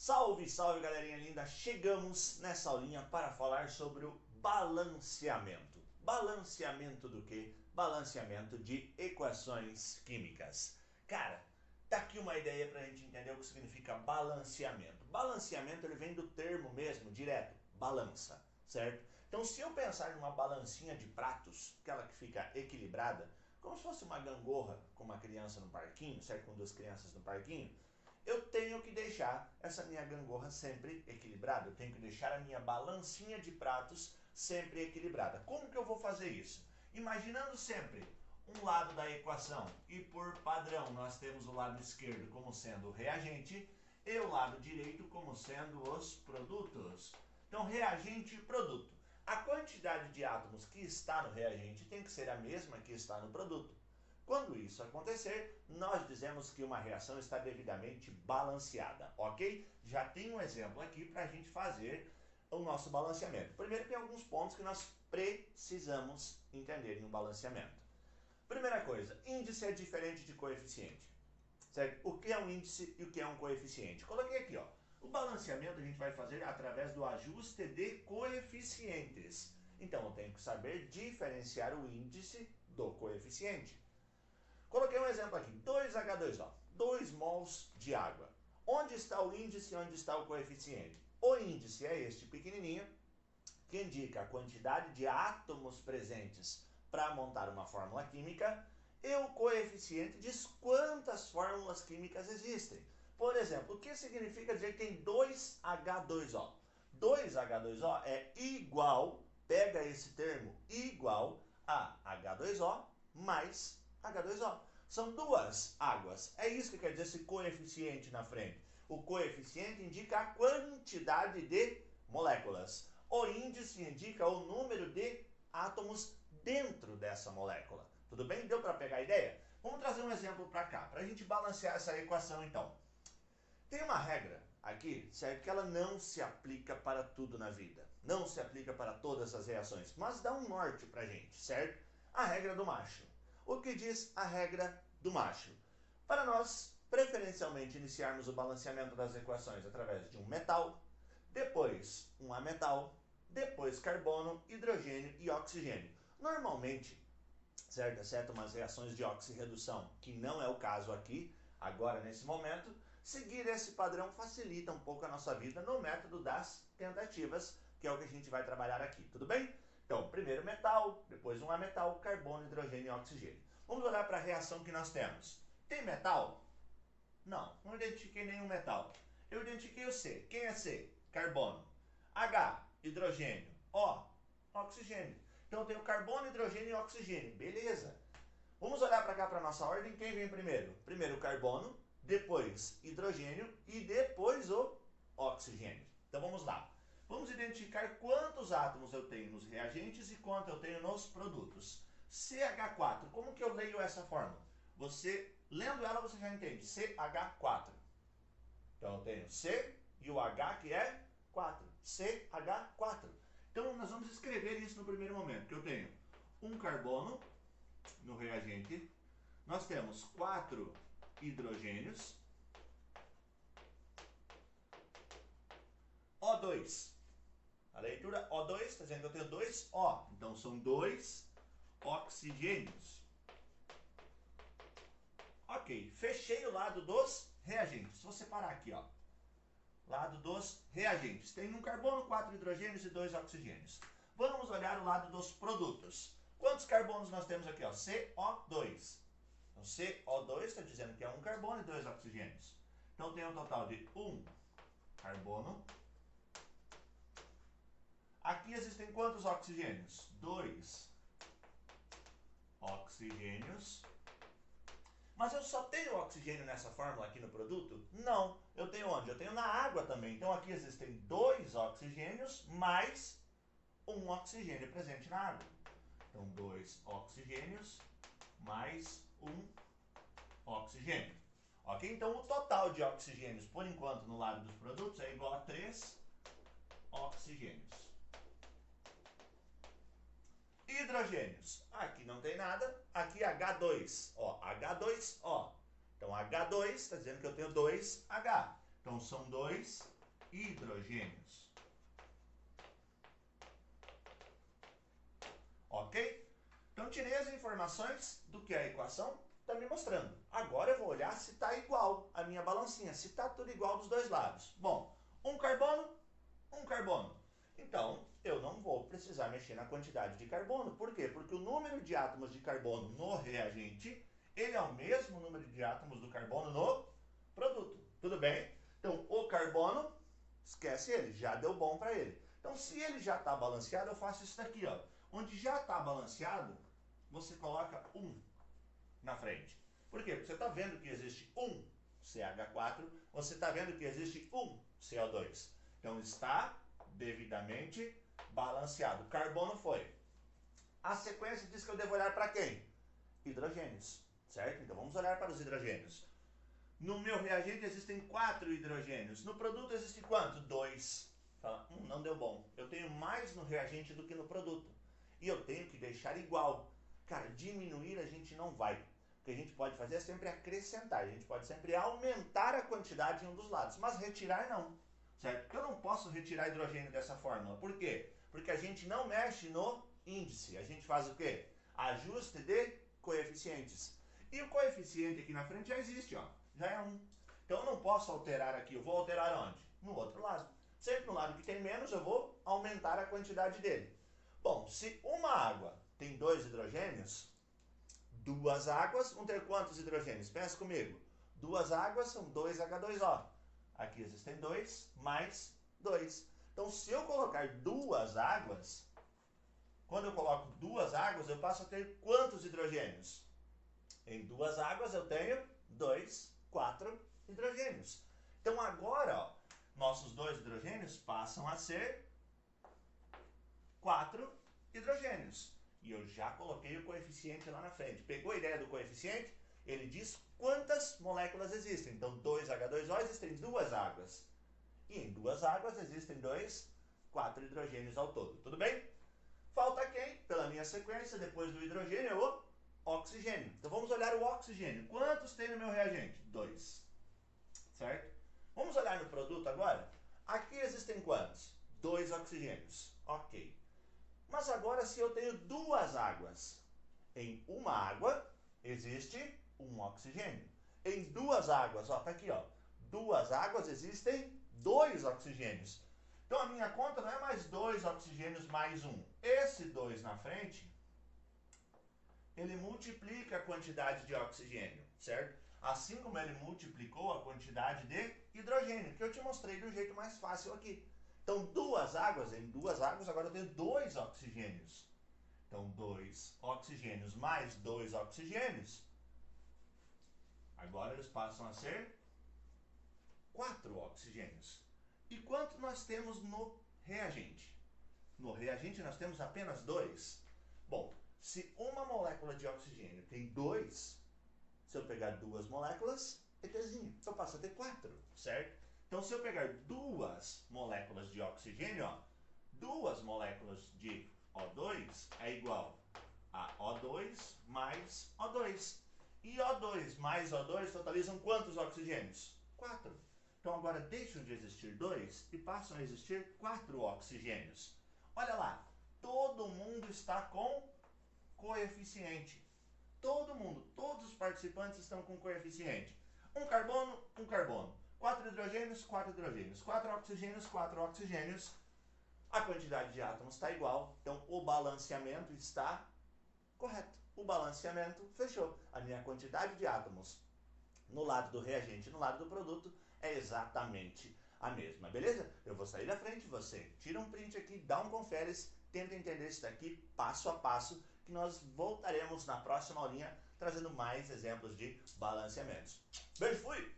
Salve, salve galerinha linda! Chegamos nessa aulinha para falar sobre o balanceamento. Balanceamento do quê? Balanceamento de equações químicas. Cara, tá aqui uma ideia para a gente entender o que significa balanceamento. Balanceamento ele vem do termo mesmo, direto, balança, certo? Então se eu pensar numa balancinha de pratos, aquela que fica equilibrada, como se fosse uma gangorra com uma criança no parquinho, certo? Com duas crianças no parquinho, eu tenho que deixar essa minha gangorra sempre equilibrada. Eu tenho que deixar a minha balancinha de pratos sempre equilibrada. Como que eu vou fazer isso? Imaginando sempre um lado da equação e por padrão nós temos o lado esquerdo como sendo o reagente e o lado direito como sendo os produtos. Então reagente e produto. A quantidade de átomos que está no reagente tem que ser a mesma que está no produto. Quando isso acontecer, nós dizemos que uma reação está devidamente balanceada, ok? Já tem um exemplo aqui para a gente fazer o nosso balanceamento. Primeiro tem alguns pontos que nós precisamos entender em um balanceamento. Primeira coisa, índice é diferente de coeficiente, certo? O que é um índice e o que é um coeficiente? Coloquei aqui, ó. O balanceamento a gente vai fazer através do ajuste de coeficientes. Então eu tenho que saber diferenciar o índice do coeficiente. Coloquei um exemplo aqui, 2H2O, 2 mols de água. Onde está o índice e onde está o coeficiente? O índice é este pequenininho, que indica a quantidade de átomos presentes para montar uma fórmula química, e o coeficiente diz quantas fórmulas químicas existem. Por exemplo, o que significa dizer que tem 2H2O? 2H2O é igual, pega esse termo, igual a H2O mais H2O. São duas águas. É isso que quer dizer esse coeficiente na frente. O coeficiente indica a quantidade de moléculas. O índice indica o número de átomos dentro dessa molécula. Tudo bem? Deu para pegar a ideia? Vamos trazer um exemplo para cá, para a gente balancear essa equação então. Tem uma regra aqui, certo? Que ela não se aplica para tudo na vida. Não se aplica para todas as reações, mas dá um norte para a gente, certo? A regra do macho. O que diz a regra do macho? Para nós, preferencialmente, iniciarmos o balanceamento das equações através de um metal, depois um ametal, depois carbono, hidrogênio e oxigênio. Normalmente, certo? Exceto umas reações de oxirredução, que não é o caso aqui, agora nesse momento, seguir esse padrão facilita um pouco a nossa vida no método das tentativas, que é o que a gente vai trabalhar aqui, tudo bem? Então, primeiro metal, depois um ametal, carbono, hidrogênio e oxigênio. Vamos olhar para a reação que nós temos. Tem metal? Não identifiquei nenhum metal. Eu identifiquei o C. Quem é C? Carbono. H, hidrogênio. O, oxigênio. Então eu tenho carbono, hidrogênio e oxigênio. Beleza. Vamos olhar para cá para a nossa ordem. Quem vem primeiro? Primeiro o carbono, depois hidrogênio e depois o oxigênio. Então vamos lá. Vamos identificar quantos átomos eu tenho nos reagentes e quanto eu tenho nos produtos. CH4, como que eu leio essa fórmula? Você, lendo ela, você já entende. CH4. Então eu tenho C e o H que é 4. CH4. Então nós vamos escrever isso no primeiro momento, que eu tenho um carbono no reagente, nós temos 4 hidrogênios, O2. A leitura O2 está dizendo que eu tenho 2 O, então são 2 oxigênios. Ok, fechei o lado dos reagentes. Vou separar aqui, ó. Lado dos reagentes. Tem um carbono, 4 hidrogênios e 2 oxigênios. Vamos olhar o lado dos produtos. Quantos carbonos nós temos aqui? Ó? CO2. Então, CO2 está dizendo que é um carbono e 2 oxigênios. Então, tem um total de 1 carbono. Aqui existem quantos oxigênios? 2 oxigênios. Mas eu só tenho oxigênio nessa fórmula aqui no produto? Não. Eu tenho onde? Eu tenho na água também. Então aqui existem 2 oxigênios mais 1 oxigênio presente na água. Então 2 oxigênios mais 1 oxigênio. Ok? Então o total de oxigênios, por enquanto, no lado dos produtos é igual a 3 oxigênios. Hidrogênios. Aqui não tem nada. Aqui H2. Ó, H2O. Então H2 está dizendo que eu tenho 2H. Então são 2 hidrogênios. Ok? Então tirei as informações do que a equação está me mostrando. Agora eu vou olhar se está igual a minha balancinha, se está tudo igual dos dois lados. Bom, um carbono. Então, eu não vou precisar mexer na quantidade de carbono. Por quê? Porque o número de átomos de carbono no reagente, ele é o mesmo número de átomos do carbono no produto. Tudo bem? Então, o carbono, esquece ele, já deu bom para ele. Então, se ele já está balanceado, eu faço isso daqui, ó. Onde já está balanceado, você coloca 1 na frente. Por quê? Porque você está vendo que existe um CH4, você está vendo que existe um CO2. Então, está devidamente balanceado. Carbono foi. A sequência diz que eu devo olhar para quem? Hidrogênios, certo? Então, vamos olhar para os hidrogênios. No meu reagente existem 4 hidrogênios. No produto existe quanto? 2. Fala, não deu bom. Eu tenho mais no reagente do que no produto. E eu tenho que deixar igual. Cara, diminuir a gente não vai. O que a gente pode fazer é sempre acrescentar. A gente pode sempre aumentar a quantidade em um dos lados. Mas retirar não. Certo? Porque eu não posso retirar hidrogênio dessa fórmula. Por quê? Porque a gente não mexe no índice. A gente faz o quê? Ajuste de coeficientes. E o coeficiente aqui na frente já existe, ó. Já é 1. Então eu não posso alterar aqui. Eu vou alterar onde? No outro lado. Sempre no lado que tem menos, eu vou aumentar a quantidade dele. Bom, se uma água tem 2 hidrogênios, 2 águas vão ter quantos hidrogênios? Pensa comigo. 2 águas são 2H2O. Aqui existem 2 mais 2. Então, se eu colocar 2 águas, quando eu coloco 2 águas, eu passo a ter quantos hidrogênios? Em 2 águas eu tenho 2, 4 hidrogênios. Então, agora, ó, nossos 2 hidrogênios passam a ser 4 hidrogênios. E eu já coloquei o coeficiente lá na frente. Pegou a ideia do coeficiente? Ele diz quantas moléculas existem. Então, 2H2O existem 2 águas. E em 2 águas existem 4 hidrogênios ao todo. Tudo bem? Falta quem? Pela minha sequência, depois do hidrogênio, é o oxigênio. Então, vamos olhar o oxigênio. Quantos tem no meu reagente? 2. Certo? Vamos olhar no produto agora? Aqui existem quantos? 2 oxigênios. Ok. Mas agora, se eu tenho 2 águas, em uma água existe um oxigênio. Em 2 águas, ó, tá aqui, ó. 2 águas existem 2 oxigênios. Então a minha conta não é mais 2 oxigênios mais 1. Esse 2 na frente, ele multiplica a quantidade de oxigênio, certo? Assim como ele multiplicou a quantidade de hidrogênio, que eu te mostrei do jeito mais fácil aqui. Então, 2 águas, em 2 águas, agora eu tenho 2 oxigênios. Então, 2 oxigênios mais 2 oxigênios. Agora eles passam a ser 4 oxigênios. E quanto nós temos no reagente? No reagente nós temos apenas 2. Bom, se uma molécula de oxigênio tem 2, se eu pegar 2 moléculas, eu passo a ter 4, certo? Então, se eu pegar 2 moléculas de oxigênio, ó, 2 moléculas de O2 é igual a O2 mais O2. E O2 mais O2 totalizam quantos oxigênios? 4. Então, agora deixam de existir 2 e passam a existir 4 oxigênios. Olha lá, todo mundo está com coeficiente. Todo mundo, todos os participantes estão com coeficiente. Um carbono, 4 hidrogênios, 4 hidrogênios. 4 oxigênios, 4 oxigênios. A quantidade de átomos está igual. Então, o balanceamento está correto. O balanceamento fechou. A minha quantidade de átomos no lado do reagente e no lado do produto é exatamente a mesma. Beleza? Eu vou sair da frente, você tira um print aqui, dá um confere, tenta entender isso daqui passo a passo, que nós voltaremos na próxima aulinha trazendo mais exemplos de balanceamentos. Beijo, fui!